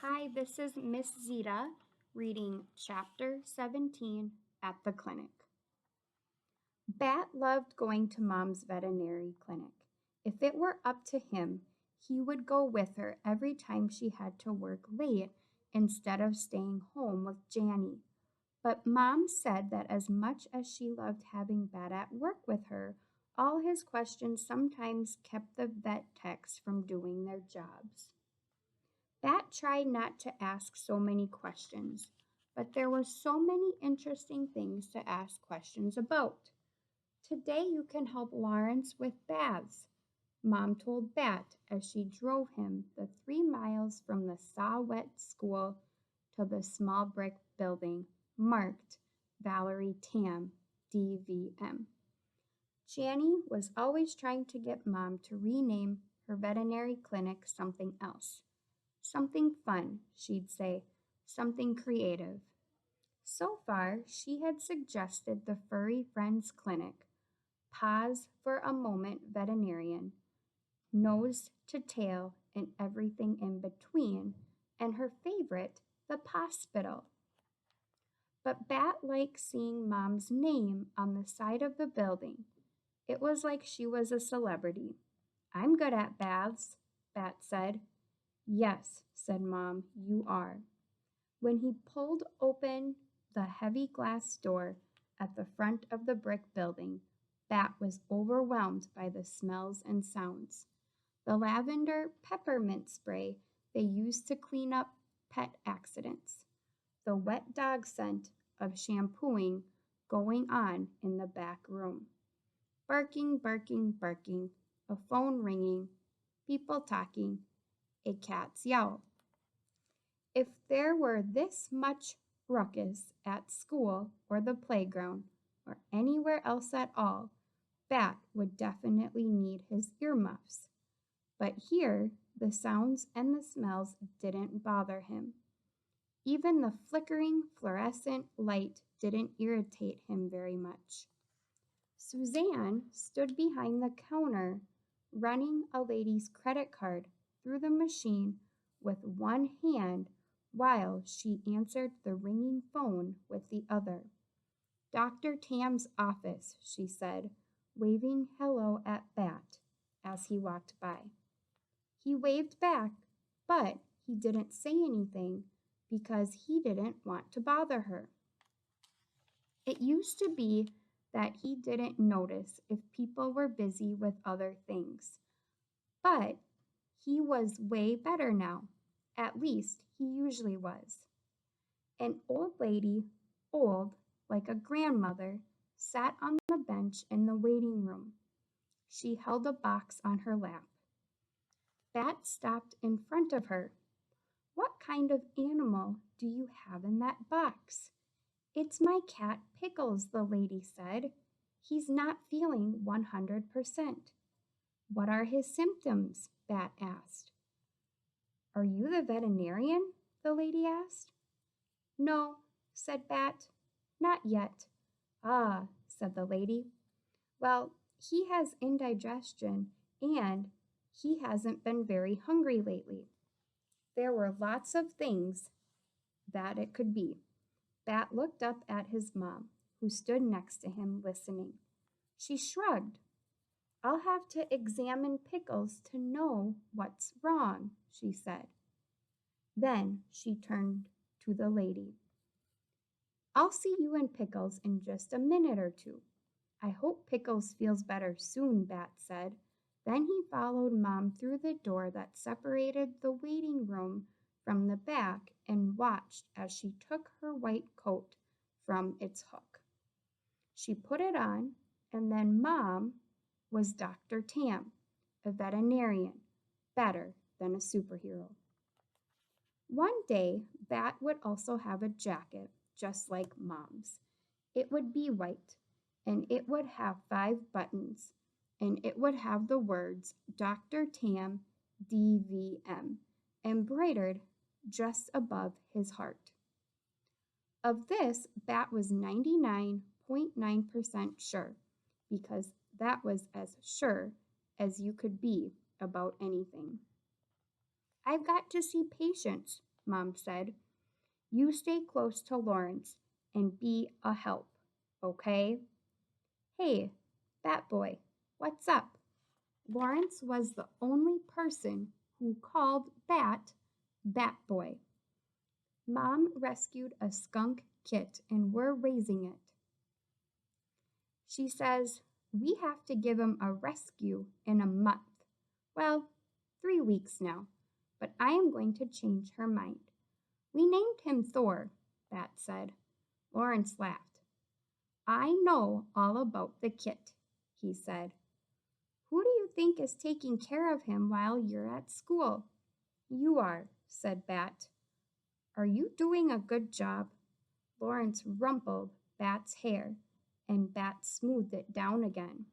Hi, this is Miss Zetah reading Chapter 17 at the clinic. Bat loved going to Mom's veterinary clinic. If it were up to him, he would go with her every time she had to work late instead of staying home with Janny. But Mom said that as much as she loved having Bat at work with her, all his questions sometimes kept the vet techs from doing their jobs. Bat tried not to ask so many questions, but there were so many interesting things to ask questions about. Today you can help Lawrence with baths, Mom told Bat as she drove him the 3 miles from the saw-wet school to the small brick building marked Valerie Tam, DVM. Janny was always trying to get Mom to rename her veterinary clinic something else. Something fun, she'd say, something creative. So far, she had suggested the Furry Friends Clinic, Paws for a Moment Veterinarian, Nose to Tail and everything in between, and her favorite, the Hospital. But Bat liked seeing Mom's name on the side of the building. It was like she was a celebrity. I'm good at baths, Bat said. Yes, said Mom, you are. When he pulled open the heavy glass door at the front of the brick building, Bat was overwhelmed by the smells and sounds. The lavender peppermint spray they used to clean up pet accidents. The wet dog scent of shampooing going on in the back room. Barking, barking, barking, a phone ringing, people talking, a cat's yowl. If there were this much ruckus at school or the playground or anywhere else at all, Bat would definitely need his earmuffs. But here, the sounds and the smells didn't bother him. Even the flickering fluorescent light didn't irritate him very much. Suzanne stood behind the counter, running a lady's credit card through the machine with one hand while she answered the ringing phone with the other. Dr. Tam's office, she said, waving hello at Bat as he walked by. He waved back, but he didn't say anything because he didn't want to bother her. It used to be that he didn't notice if people were busy with other things, but he was way better now. At least he usually was. An old lady, old like a grandmother, sat on the bench in the waiting room. She held a box on her lap. Bat stopped in front of her. What kind of animal do you have in that box? It's my cat Pickles, the lady said. He's not feeling 100%. What are his symptoms? Bat asked. Are you the veterinarian? The lady asked. No, said Bat. Not yet. Ah, said the lady. Well, he has indigestion and he hasn't been very hungry lately. There were lots of things that it could be. Bat looked up at his mom, who stood next to him listening. She shrugged. I'll have to examine Pickles to know what's wrong, she said. Then she turned to the lady. I'll see you and Pickles in just a minute or two. I hope Pickles feels better soon, Bat said. Then he followed Mom through the door that separated the waiting room from the back and watched as she took her white coat from its hook. She put it on, and then Mom was Dr. Tam, a veterinarian, better than a superhero. One day, Bat would also have a jacket just like Mom's. It would be white, and it would have 5 buttons, and it would have the words Dr. Tam, DVM, embroidered just above his heart. Of this, Bat was 99.9% sure, because that was as sure as you could be about anything. I've got to see patients, Mom said. You stay close to Lawrence and be a help, okay? Hey, Bat Boy, what's up? Lawrence was the only person who called Bat Boy. Mom rescued a skunk kit and we're raising it. She says we have to give him a rescue in a month. Well, 3 weeks now, but I am going to change her mind. We named him Thor, Bat said. Lawrence laughed. I know all about the kit, he said. Who do you think is taking care of him while you're at school? You are, said Bat. Are you doing a good job? Lawrence rumpled Bat's hair, and Bat smoothed it down again.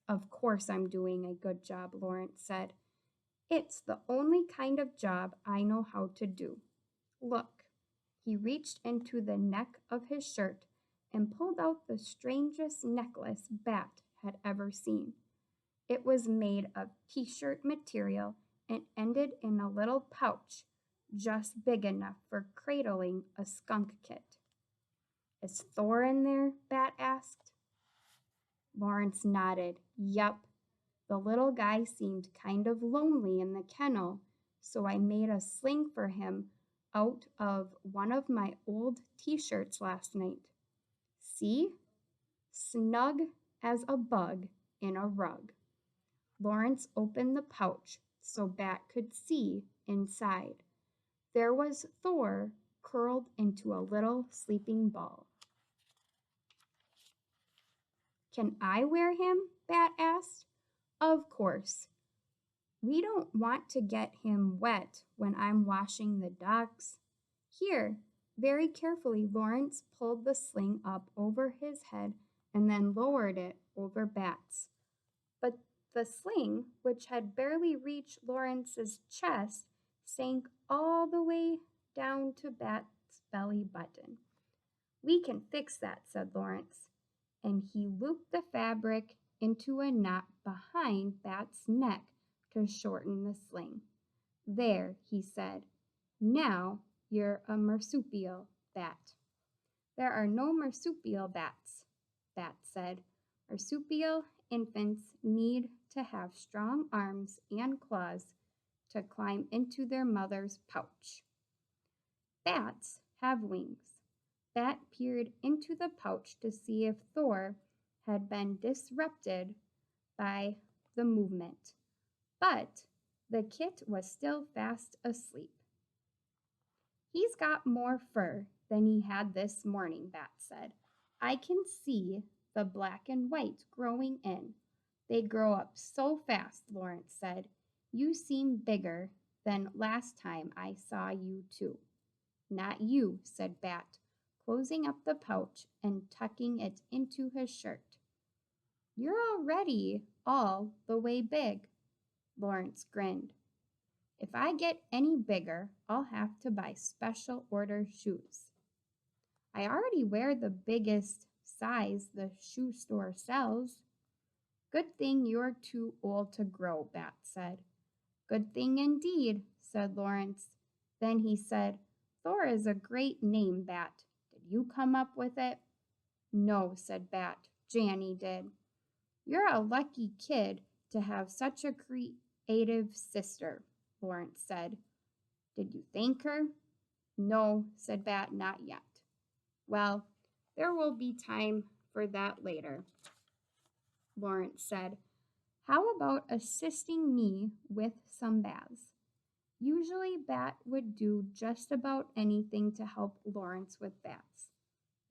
Of course I'm doing a good job, Lawrence said. It's the only kind of job I know how to do. Look. He reached into the neck of his shirt and pulled out the strangest necklace Bat had ever seen. It was made of t-shirt material and ended in a little pouch just big enough for cradling a skunk kit. Is Thor in there? Bat asked. Lawrence nodded. Yup. The little guy seemed kind of lonely in the kennel, so I made a sling for him out of one of my old t-shirts last night. See? Snug as a bug in a rug. Lawrence opened the pouch so Bat could see inside. There was Thor curled into a little sleeping ball. Can I wear him? Bat asked. Of course. We don't want to get him wet when I'm washing the ducks. Here, very carefully, Lawrence pulled the sling up over his head and then lowered it over Bat's. But the sling, which had barely reached Lawrence's chest, sank all the way down to Bat's belly button. We can fix that, said Lawrence, and he looped the fabric into a knot behind Bat's neck to shorten the sling. There, he said. Now you're a marsupial bat. There are no marsupial bats, Bat said. Marsupial infants need to have strong arms and claws to climb into their mother's pouch. Bats have wings. Bat peered into the pouch to see if Thor had been disrupted by the movement, but the kit was still fast asleep. He's got more fur than he had this morning, Bat said. I can see the black and white growing in. They grow up so fast, Lawrence said. You seem bigger than last time I saw you too. Not you, said Bat, closing up the pouch and tucking it into his shirt. You're already all the way big, Lawrence grinned. If I get any bigger, I'll have to buy special order shoes. I already wear the biggest size the shoe store sells. Good thing you're too old to grow, Bat said. Good thing indeed, said Lawrence. Then he said, Thor is a great name, Bat. Did you come up with it? No, said Bat. Janny did. You're a lucky kid to have such a creative sister, Lawrence said. Did you thank her? No, said Bat, not yet. Well, there will be time for that later, Lawrence said. How about assisting me with some baths? Usually Bat would do just about anything to help Lawrence with baths.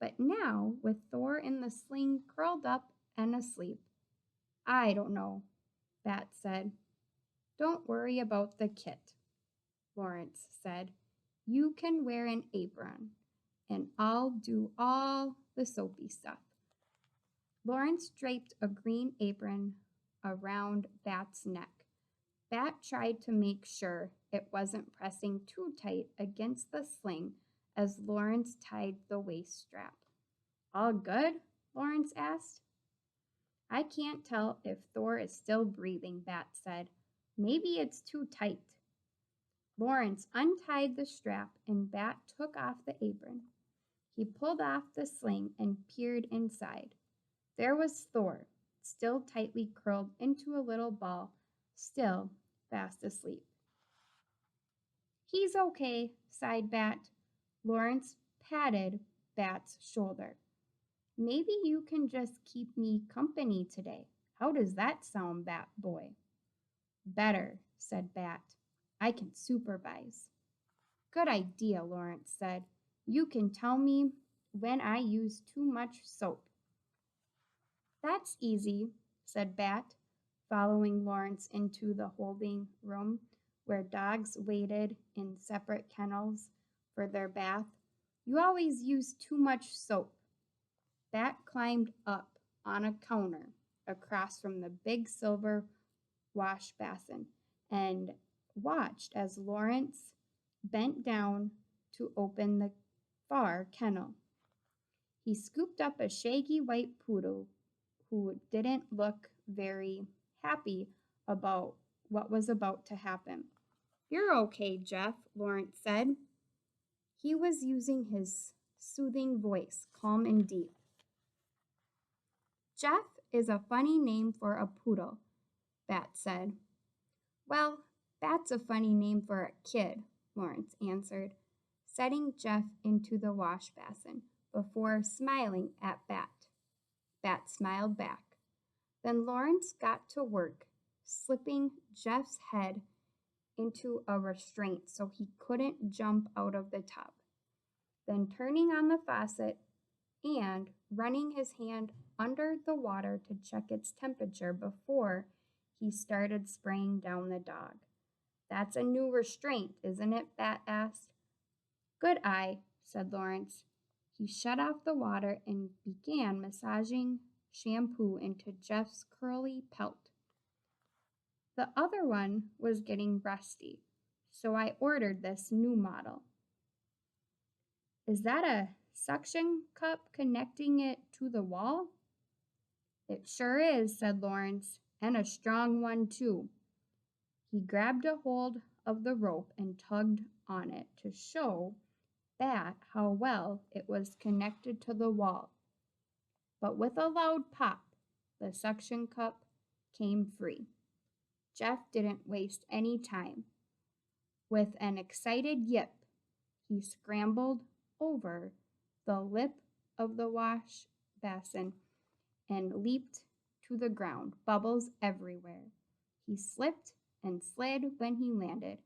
But now, with Thor in the sling curled up and asleep, I don't know, Bat said. Don't worry about the kit, Lawrence said. You can wear an apron, and I'll do all the soapy stuff. Lawrence draped a green apron around Bat's neck. Bat tried to make sure it wasn't pressing too tight against the sling as Lawrence tied the waist strap. All good? Lawrence asked. I can't tell if Thor is still breathing, Bat said. Maybe it's too tight. Lawrence untied the strap and Bat took off the apron. He pulled off the sling and peered inside. There was Thor, still tightly curled into a little ball, still fast asleep. He's okay, sighed Bat. Lawrence patted Bat's shoulder. Maybe you can just keep me company today. How does that sound, Bat Boy? Better, said Bat. I can supervise. Good idea, Lawrence said. You can tell me when I use too much soap. That's easy, said Bat, following Lawrence into the holding room where dogs waited in separate kennels for their bath. You always use too much soap. Bat climbed up on a counter across from the big silver wash basin and watched as Lawrence bent down to open the far kennel. He scooped up a shaggy white poodle who didn't look very happy about what was about to happen. You're okay, Jeff, Lawrence said. He was using his soothing voice, calm and deep. Jeff is a funny name for a poodle, Bat said. Well, that's a funny name for a kid, Lawrence answered, setting Jeff into the wash basin before smiling at Bat. Bat smiled back. Then Lawrence got to work, slipping Jeff's head into a restraint so he couldn't jump out of the tub. Then turning on the faucet and running his hand under the water to check its temperature before he started spraying down the dog. That's a new restraint, isn't it? Bat asked. Good eye, said Lawrence. He shut off the water and began massaging shampoo into Jeff's curly pelt. The other one was getting rusty, so I ordered this new model. Is that a suction cup connecting it to the wall? It sure is, said Lawrence, and a strong one too. He grabbed a hold of the rope and tugged on it to show Bat how well it was connected to the wall. But with a loud pop, the suction cup came free. Jeff didn't waste any time. With an excited yip, he scrambled over the lip of the wash basin and leaped to the ground, bubbles everywhere. He slipped and slid when he landed,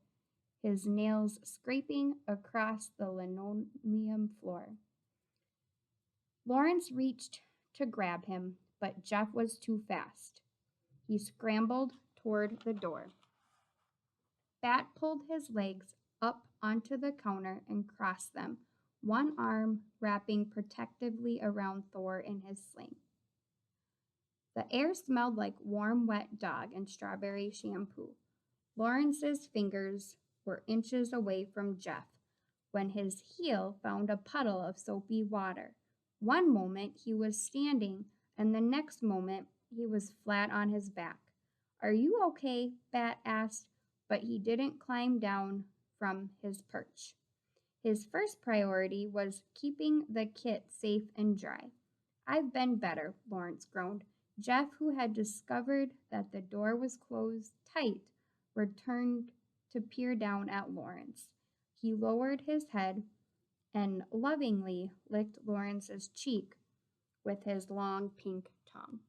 his nails scraping across the linoleum floor. Lawrence reached to grab him, but Jeff was too fast. He scrambled toward the door. Bat pulled his legs up onto the counter and crossed them, one arm wrapping protectively around Thor in his sling. The air smelled like warm, wet dog and strawberry shampoo. Lawrence's fingers were inches away from Jeff when his heel found a puddle of soapy water. One moment he was standing, and the next moment he was flat on his back. Are you okay? Bat asked, but he didn't climb down from his perch. His first priority was keeping the kit safe and dry. I've been better, Lawrence groaned. Jeff, who had discovered that the door was closed tight, returned to peer down at Lawrence. He lowered his head and lovingly licked Lawrence's cheek with his long pink tongue.